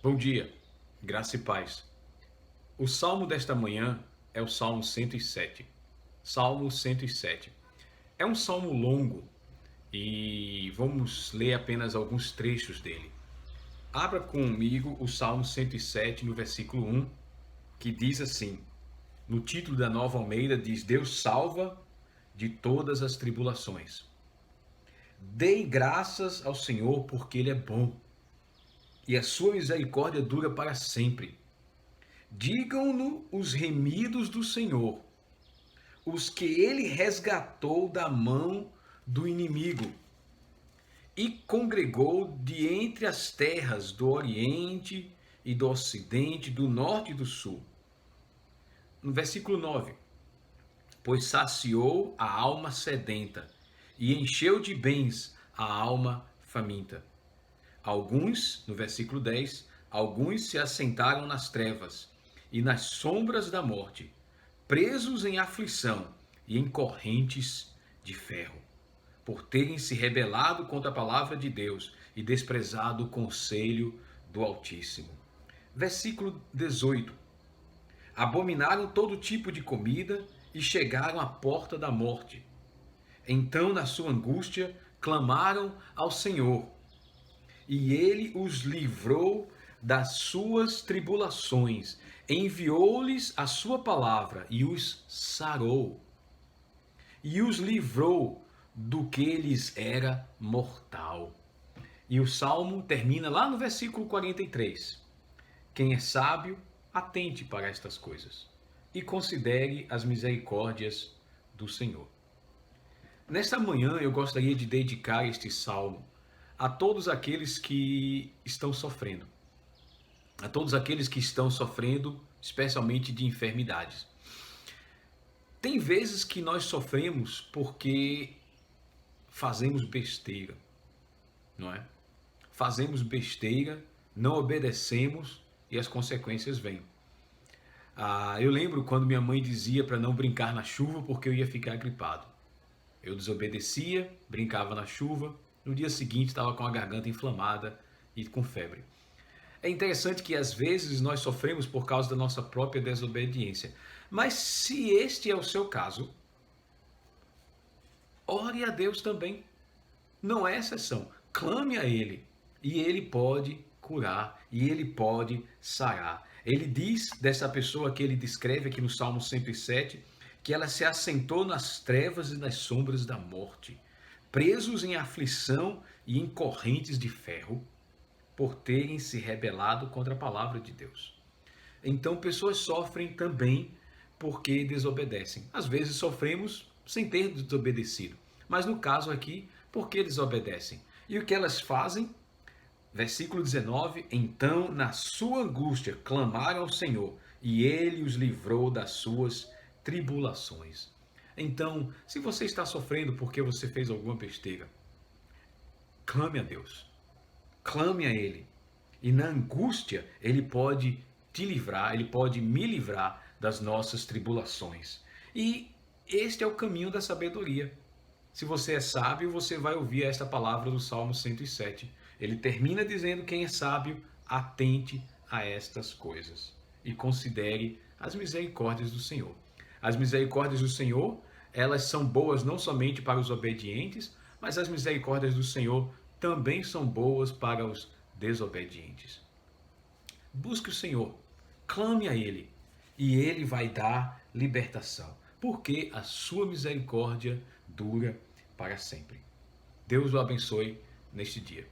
Bom dia, graça e paz. O salmo desta manhã é o Salmo 107. Salmo 107. É um salmo longo e vamos ler apenas alguns trechos dele. Abra comigo o Salmo 107 no versículo 1, que diz assim: no título da Nova Almeida diz: Deus salva de todas as tribulações. Dei graças ao Senhor porque Ele é bom e a sua misericórdia dura para sempre. Digam-no os remidos do Senhor, os que ele resgatou da mão do inimigo, e congregou de entre as terras do Oriente e do Ocidente, do Norte e do Sul. No versículo 9: pois saciou a alma sedenta e encheu de bens a alma faminta. Alguns, no versículo 10, alguns se assentaram nas trevas e nas sombras da morte, presos em aflição e em correntes de ferro, por terem se rebelado contra a palavra de Deus e desprezado o conselho do Altíssimo. Versículo 18: abominaram todo tipo de comida e chegaram à porta da morte. Então, na sua angústia, clamaram ao Senhor, e ele os livrou das suas tribulações, enviou-lhes a sua palavra e os sarou, e os livrou do que lhes era mortal. E o salmo termina lá no versículo 43. Quem é sábio, atente para estas coisas e considere as misericórdias do Senhor. Nesta manhã eu gostaria de dedicar este salmo a todos aqueles que estão sofrendo, a todos aqueles que estão sofrendo, especialmente de enfermidades. Tem vezes que nós sofremos porque fazemos besteira, não é? Fazemos besteira, não obedecemos e as consequências vêm. Eu lembro quando minha mãe dizia para não brincar na chuva porque eu ia ficar gripado. Eu desobedecia, brincava na chuva, no dia seguinte estava com a garganta inflamada e com febre. É interessante que às vezes nós sofremos por causa da nossa própria desobediência. Mas se este é o seu caso, ore a Deus também. Não é exceção. Clame a Ele e Ele pode curar e Ele pode sarar. Ele diz dessa pessoa que ele descreve aqui no Salmo 107 que ela se assentou nas trevas e nas sombras da morte, presos em aflição e em correntes de ferro, por terem se rebelado contra a palavra de Deus. Então, pessoas sofrem também porque desobedecem. Às vezes sofremos sem ter desobedecido, mas no caso aqui, porque desobedecem. E o que elas fazem? Versículo 19: então, na sua angústia, clamaram ao Senhor, e ele os livrou das suas tribulações. Então, se você está sofrendo porque você fez alguma besteira, clame a Deus. Clame a Ele. E na angústia, Ele pode te livrar, Ele pode me livrar das nossas tribulações. E este é o caminho da sabedoria. Se você é sábio, você vai ouvir esta palavra do Salmo 107. Ele termina dizendo: quem é sábio, atente a estas coisas e considere as misericórdias do Senhor. As misericórdias do Senhor, elas são boas não somente para os obedientes, mas as misericórdias do Senhor também são boas para os desobedientes. Busque o Senhor, clame a Ele, e Ele vai dar libertação, porque a sua misericórdia dura para sempre. Deus o abençoe neste dia.